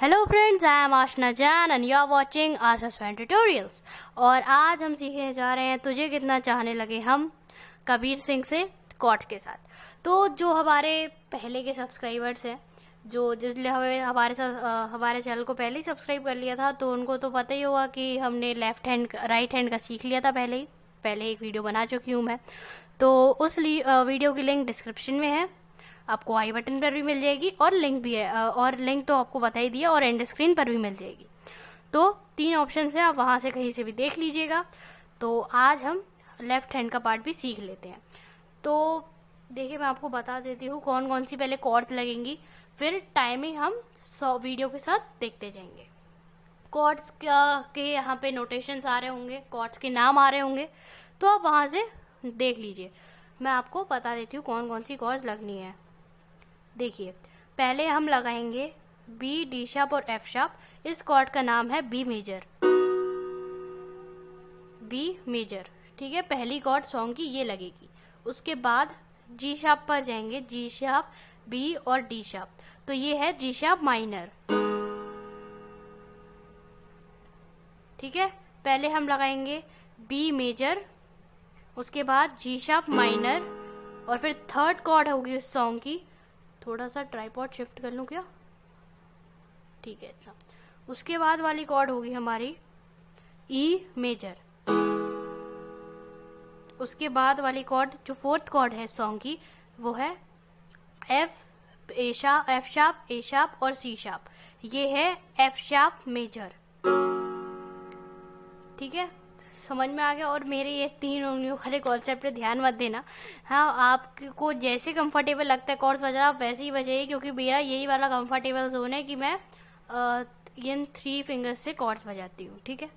Hello friends, I am Aashna Jain and you are watching Asha's fan tutorials. और आज हम सीखने जा रहे हैं तुझे कितना चाहने लगे हम, कबीर सिंह से कॉर्ड्स के साथ। तो जो हमारे पहले के सब्सक्राइबर्स हैं, जो जिसने हमें हमारे चैनल को पहले ही सब्सक्राइब कर लिया था, तो उनको तो पता ही होगा कि हमने लेफ्ट हैंड राइट हैंड का सीख लिया था पहले एक वीडियो बना चुकी हूँ मैं। तो उस वीडियो की लिंक डिस्क्रिप्शन में है, आपको आई बटन पर भी मिल जाएगी और लिंक भी है, और लिंक तो आपको बता ही दिया, और एंड स्क्रीन पर भी मिल जाएगी। तो 3 ऑप्शन है, आप वहाँ से कहीं से भी देख लीजिएगा। तो आज हम लेफ्ट हैंड का पार्ट भी सीख लेते हैं। तो देखिए, मैं आपको बता देती हूँ कौन कौन सी पहले कॉर्ड्स लगेंगी, फिर टाइमिंग हम वीडियो के साथ देखते जाएंगे। कॉर्ड्स के यहाँ पे नोटेशंस आ रहे होंगे, कॉर्ड्स के नाम आ रहे होंगे, तो आप वहाँ से देख लीजिए। मैं आपको बता देती हूँ कौन कौन सी कॉर्ड्स लगनी है। देखिए, पहले हम लगाएंगे बी, डी शार्प और एफ शार्प। इस कॉर्ड का नाम है बी मेजर। बी मेजर, ठीक है, पहली कॉर्ड सॉन्ग की ये लगेगी। उसके बाद जी शार्प पर जाएंगे, जी शार्प, बी और डी शार्प, तो ये है जी शार्प माइनर। ठीक है, पहले हम लगाएंगे बी मेजर, उसके बाद जी शार्प माइनर, और फिर थर्ड कॉर्ड होगी इस सॉन्ग की। थोड़ा सा ट्राइपॉड शिफ्ट कर लूँ क्या? ठीक है, इतना। उसके बाद वाली कॉर्ड होगी हमारी ई मेजर। उसके बाद वाली कॉर्ड, जो फोर्थ कॉर्ड है सॉन्ग की, वो है एफ शार्प, ए शार्प और सी शार्प। ये है एफ शार्प मेजर। ठीक है, समझ में आ गया। और मेरे ये 3 उंगलियों वाले कॉन्सेप्ट पे ध्यान मत देना। हाँ, आपको जैसे कंफर्टेबल लगता है कॉर्ड्स बजाना, आप वैसे ही बजाइए, क्योंकि मेरा यही वाला कंफर्टेबल जोन है कि मैं इन 3 फिंगर्स से कॉर्ड्स बजाती हूँ। ठीक है,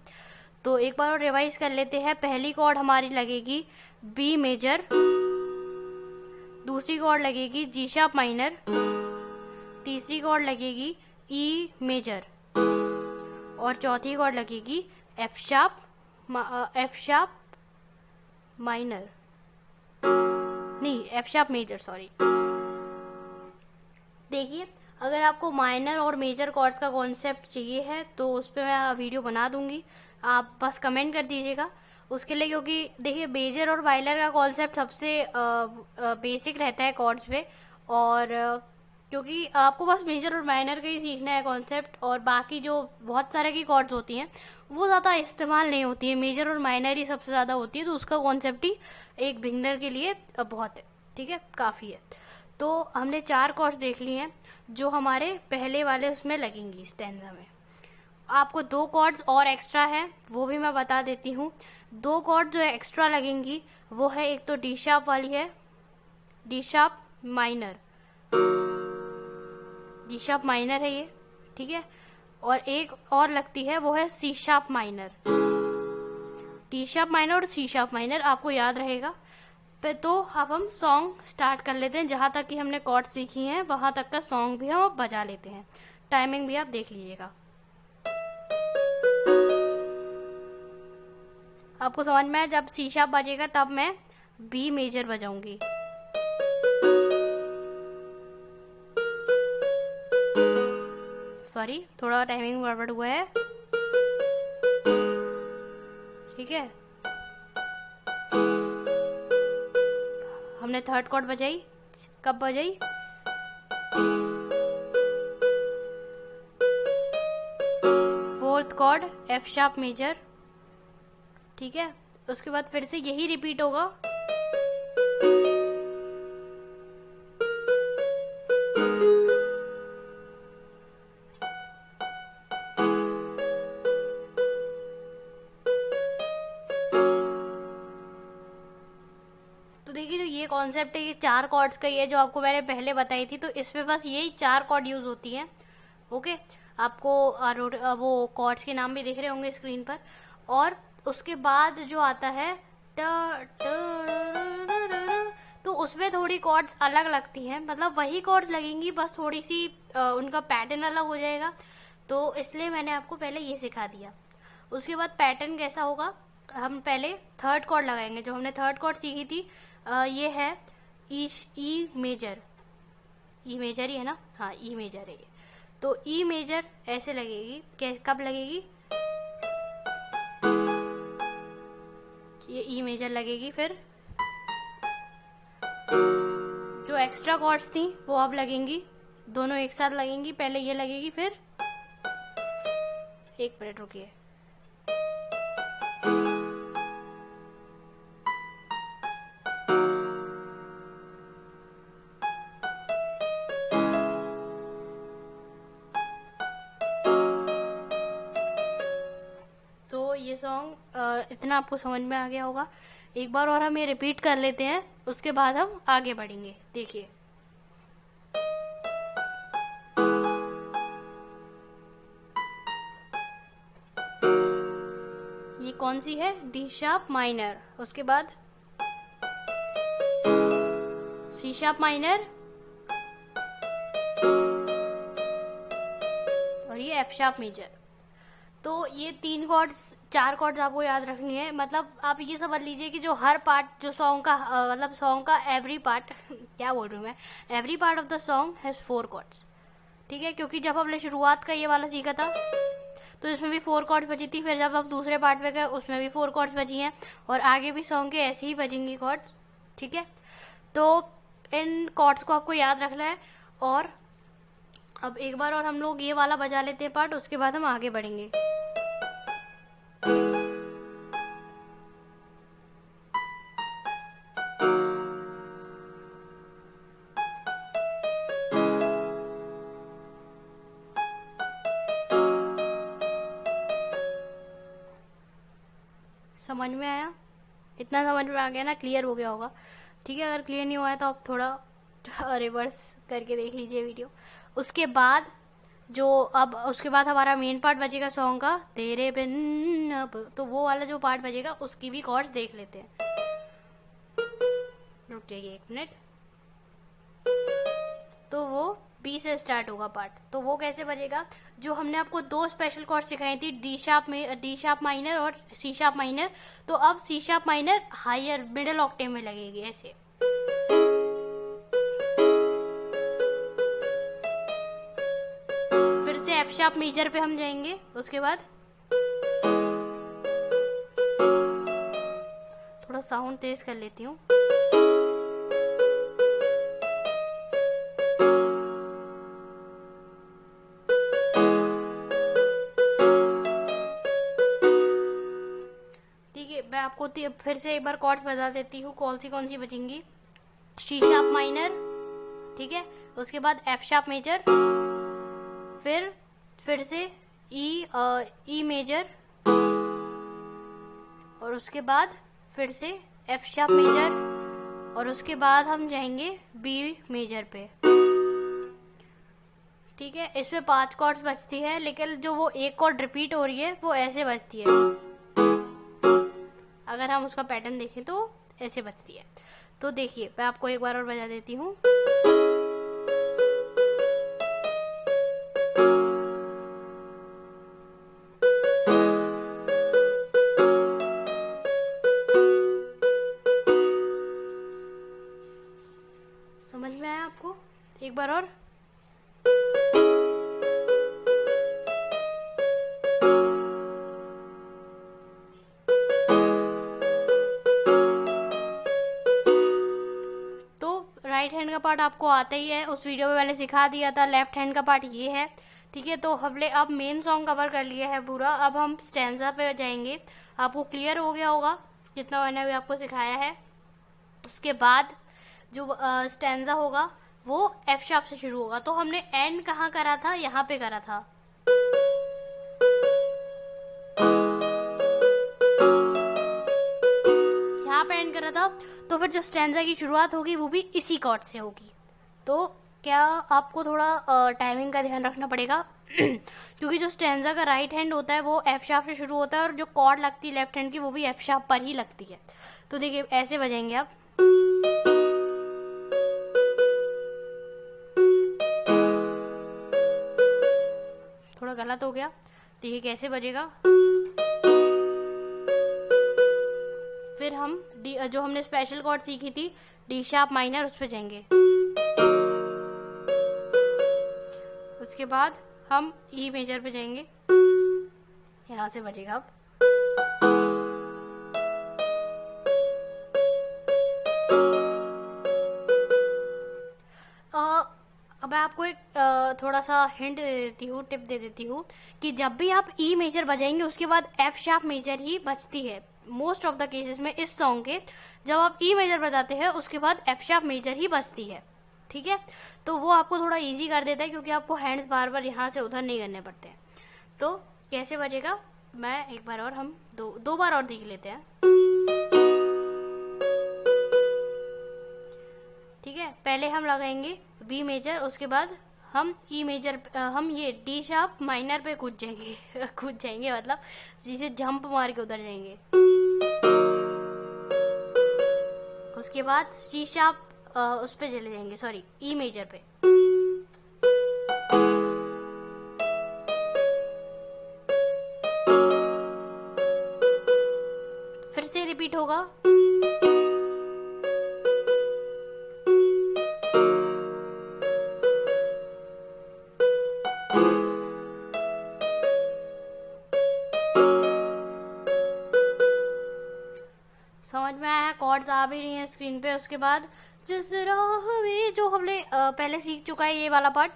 तो एक बार और रिवाइज कर लेते हैं। पहली कॉर्ड हमारी लगेगी बी मेजर, दूसरी कॉर्ड लगेगी जी शार्प माइनर, तीसरी कॉर्ड लगेगी ई मेजर, और चौथी कॉर्ड लगेगी एफ शार्प माइनर, नहीं, एफ शार्प मेजर, सॉरी। देखिए, अगर आपको माइनर और मेजर कॉर्ड्स का कॉन्सेप्ट चाहिए है तो उस पर मैं वीडियो बना दूंगी, आप बस कमेंट कर दीजिएगा उसके लिए। क्योंकि देखिए, मेजर और माइनर का कॉन्सेप्ट सबसे बेसिक रहता है कॉर्ड्स पे, और क्योंकि आपको बस मेजर और माइनर का ही सीखना है कॉन्सेप्ट, और बाकी जो बहुत सारे की कॉर्ड्स होती हैं वो ज़्यादा इस्तेमाल नहीं होती है, मेजर और माइनर ही सबसे ज़्यादा होती है। तो उसका कॉन्सेप्ट ही एक बिगनर के लिए बहुत है, ठीक है, काफ़ी है। तो हमने 4 कॉर्ड्स देख ली हैं जो हमारे पहले वाले उसमें लगेंगी स्टैंजा में। आपको 2 कॉर्ड्स और एक्स्ट्रा है, वो भी मैं बता देती हूँ। 2 कॉर्ड जो एक्स्ट्रा लगेंगी वो है, एक तो डी शार्प वाली है, D sharp minor, D sharp minor है ये, ठीक है, और एक और लगती है वो है C sharp minor. D sharp minor और सी शार्प माइनर आपको याद रहेगा। तो अब हम सॉन्ग स्टार्ट कर लेते हैं। जहाँ तक कि हमने कॉर्ड सीखी हैं वहाँ तक का सॉन्ग भी हम बजा लेते हैं। टाइमिंग भी आप देख लीजिएगा। आपको समझ में है, जब सी शार्प बजेगा तब मैं बी मेजर बजाऊंगी। सॉरी, थोड़ा टाइमिंग गड़बड़ हुआ है। ठीक है, हमने थर्ड कॉर्ड बजाई, कब बजाई? Fourth chord F sharp major, ठीक है। उसके बाद फिर से यही रिपीट होगा। तो देखिए, जो ये कॉन्सेप्ट है ये 4 कॉर्ड्स का ही है, जो आपको मैंने पहले बताई थी। तो इसमें बस यही 4 कॉर्ड यूज होती हैं। ओके, आपको वो कॉर्ड्स के नाम भी दिख रहे होंगे स्क्रीन पर। और उसके बाद जो आता है तो उसमें थोड़ी कॉर्ड्स अलग लगती हैं, मतलब वही कॉर्ड्स लगेंगी, बस थोड़ी सी उनका पैटर्न अलग हो जाएगा। तो इसलिए मैंने आपको पहले ये सिखा दिया। उसके बाद पैटर्न कैसा होगा, हम पहले थर्ड कॉर्ड लगाएंगे। जो हमने थर्ड कॉर्ड सीखी थी ये है ई मेजर, ई मेजर ही है ना, हाँ ई मेजर है ये। तो ई मेजर ऐसे लगेगी, कब लगेगी, ये ई मेजर लगेगी। फिर जो एक्स्ट्रा कॉर्ड्स थी वो अब लगेंगी, दोनों एक साथ लगेंगी। पहले ये लगेगी, फिर 1 मिनट रुकिए। तो ये सॉन्ग इतना आपको समझ में आ गया होगा। एक बार और हम ये रिपीट कर लेते हैं, उसके बाद हम आगे बढ़ेंगे। देखिए, ये कौन सी है, डी शार्प माइनर, उसके बाद सी शार्प माइनर और ये एफ शार्प मेजर। तो ये 4 कॉर्ड्स आपको याद रखनी है। मतलब आप ये समझ लीजिए कि जो हर पार्ट, जो सॉन्ग का मतलब सॉन्ग का एवरी पार्ट क्या बोल रही हूँ मैं, every part of the song has 4 chords. ठीक है, क्योंकि जब हमने शुरुआत का ये वाला सीखा था तो इसमें भी 4 कॉर्ड्स बची थी। फिर जब हम दूसरे पार्ट पे गए उसमें भी 4 कॉर्ड्स बची हैं, और आगे भी सॉन्ग के ऐसे ही बजेंगी कॉर्ड्स। ठीक है, तो इन कॉर्ड्स को आपको याद रखना है। और अब एक बार और हम लोग ये वाला बजा लेते हैं पार्ट, उसके बाद हम आगे बढ़ेंगे। समझ में आया? इतना समझ में आ गया ना, क्लियर हो गया होगा। ठीक है, अगर क्लियर नहीं हुआ है तो आप थोड़ा रिवर्स करके देख लीजिए वीडियो। उसके बाद उसके बाद हमारा मेन पार्ट बजेगा सॉन्ग का, तेरे बिन अब। तो वो वाला जो पार्ट बजेगा उसकी भी कॉर्ड्स देख लेते हैं। रुक जाइए 1 मिनट। तो वो बी से स्टार्ट होगा पार्ट। तो वो कैसे बजेगा, जो हमने आपको 2 स्पेशल कॉर्ड सिखाई थी, डी शार्प माइनर और सी शार्प माइनर। तो अब C sharp minor higher middle octave में लगेगी ऐसे। फिर से एफ शार्प मेजर पे हम जाएंगे। उसके बाद थोड़ा साउंड तेज कर लेती हूँ। मैं आपको फिर से एक बार कॉर्ड्स बता देती हूँ कौन सी बजेंगी। सी शार्प माइनर, ठीक है, उसके बाद एफ शार्प मेजर, फिर से ई मेजर, और उसके बाद फिर से एफ शार्प मेजर, और उसके बाद हम जाएंगे बी मेजर पे। ठीक है, इसमें 5 कॉर्ड्स बजती है, लेकिन जो वो एक कॉर्ड रिपीट हो रही है वो ऐसे बजती है। अगर हम उसका पैटर्न देखें तो ऐसे बजती है। तो देखिए, मैं आपको एक बार और बजा देती हूँ। समझ में आया आपको? एक बार और। राइट हैंड का पार्ट आपको आता ही है, उस वीडियो में मैंने सिखा दिया था। लेफ्ट हैंड का पार्ट ये है। ठीक है, तो हमने अब मेन सॉन्ग कवर कर लिया है पूरा। अब हम स्टैंजा पे जाएंगे। आपको क्लियर हो गया होगा जितना मैंने अभी आपको सिखाया है। उसके बाद जो स्टैंजा होगा वो एफ शार्प से शुरू होगा। तो हमने एंड कहाँ करा था, यहाँ पे करा था। यहाँ पे एंड करा था। तो फिर जो स्टैंजा की शुरुआत होगी वो भी इसी कॉर्ड से होगी। तो क्या आपको थोड़ा टाइमिंग का ध्यान रखना पड़ेगा क्योंकि जो स्टैंजा का राइट हैंड होता है वो एफ शार्प से शुरू होता है, और जो कॉर्ड लगती है लेफ्ट हैंड की वो भी एफ शार्प पर ही लगती है। तो देखिए, ऐसे बजेंगे आप। थोड़ा गलत हो गया। देखिए कैसे बजेगा। फिर हम जो हमने स्पेशल कॉर्ड सीखी थी डी शार्प माइनर, उस पे जाएंगे। उसके बाद हम ई मेजर पे जाएंगे, यहाँ से बजेगा अब। अब मैं आपको एक थोड़ा सा हिंट दे देती हूँ, टिप दे देती हूँ कि जब भी आप ई मेजर बजाएंगे उसके बाद एफ शार्प मेजर ही बजती है। मोस्ट ऑफ द केसेस में इस सॉन्ग के जब आप ई मेजर बजाते हैं उसके बाद एफ शार्प मेजर ही बजती है, ठीक है। तो वो आपको थोड़ा इजी कर देता है क्योंकि आपको हैंड्स बार बार यहाँ से उधर नहीं करने पड़ते हैं। तो कैसे बजेगा मैं एक बार और हम दो बार और देख लेते हैं, ठीक है। पहले हम लगाएंगे बी मेजर, उसके बाद हम ई मेजर, हम ये डी शार्प माइनर पे कूद जाएंगे कूद जाएंगे मतलब जिसे जंप मार के उधर जाएंगे। उसके बाद सी शार्प उस पे चले जाएंगे, सॉरी ई मेजर पे। फिर से रिपीट होगा। समझ में आया? कॉर्ड्स आ भी रही हैं स्क्रीन पे। उसके बाद जिस राह में जो हमने पहले सीख चुका है ये वाला पार्ट,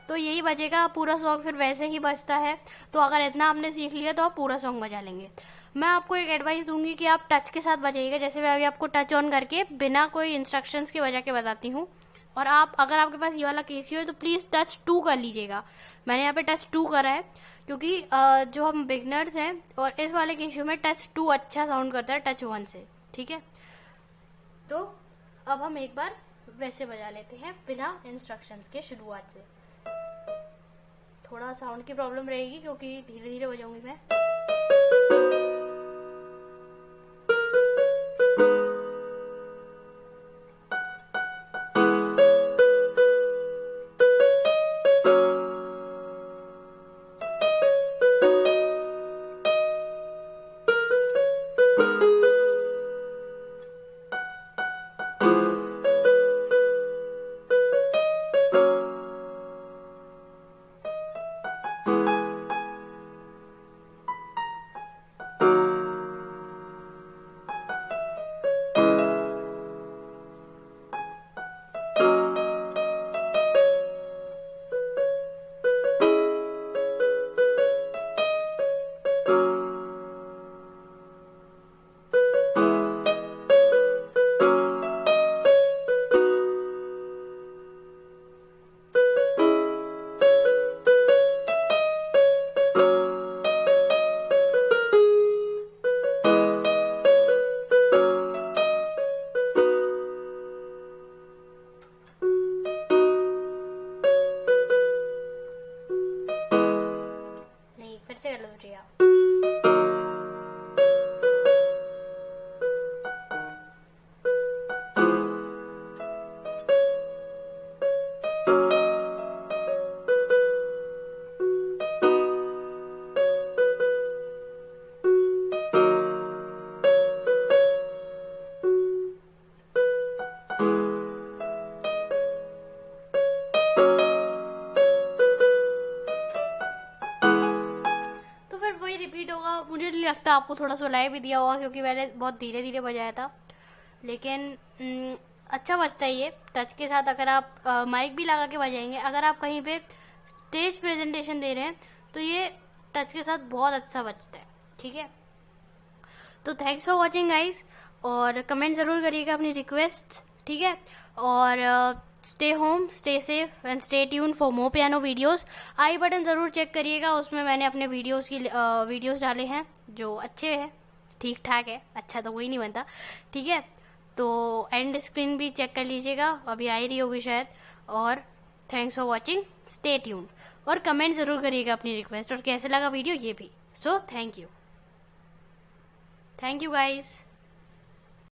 तो यही बजेगा पूरा सॉन्ग, फिर वैसे ही बजता है। तो अगर इतना आपने सीख लिया तो आप पूरा सॉन्ग बजा लेंगे। मैं आपको एक एडवाइस दूंगी कि आप टच के साथ बजाइएगा। जैसे मैं अभी आपको टच ऑन करके बिना कोई इंस्ट्रक्शंस के बजा के बताती हूँ, और आप अगर आपके पास ये वाला केसियो है तो प्लीज़ टच 2 कर लीजिएगा। मैंने यहाँ पे टच 2 करा है क्योंकि जो हम बिगनर्स हैं, और इस वाले केसियो में टच 2 अच्छा साउंड करता है टच 1 से, ठीक है। तो अब हम एक बार वैसे बजा लेते हैं बिना इंस्ट्रक्शंस के शुरुआत से। थोड़ा साउंड की प्रॉब्लम रहेगी क्योंकि धीरे धीरे बजाऊंगी मैं। फिर से कर लो जी आप। रिपीट होगा। मुझे नहीं लगता आपको थोड़ा सुनाई भी दिया होगा क्योंकि मैंने बहुत धीरे धीरे बजाया था, लेकिन अच्छा बजता है ये टच के साथ। अगर आप माइक भी लगा के बजाएंगे, अगर आप कहीं पे स्टेज प्रेजेंटेशन दे रहे हैं तो ये टच के साथ बहुत अच्छा बजता है, ठीक है। तो थैंक्स फॉर वॉचिंग गाइज, और कमेंट ज़रूर करिएगा अपनी रिक्वेस्ट, ठीक है। और stay home, stay safe and stay tune for more piano videos. I button ज़रूर चेक करिएगा, उसमें मैंने अपने वीडियोस डाले हैं जो अच्छे हैं, ठीक ठाक है, अच्छा तो कोई नहीं बनता, ठीक है। तो एंड स्क्रीन भी चेक कर लीजिएगा, अभी आ ही रही होगी शायद। और thanks for watching, stay tune, और कमेंट ज़रूर करिएगा अपनी रिक्वेस्ट और कैसे लगा वीडियो ये भी। So thank you guys.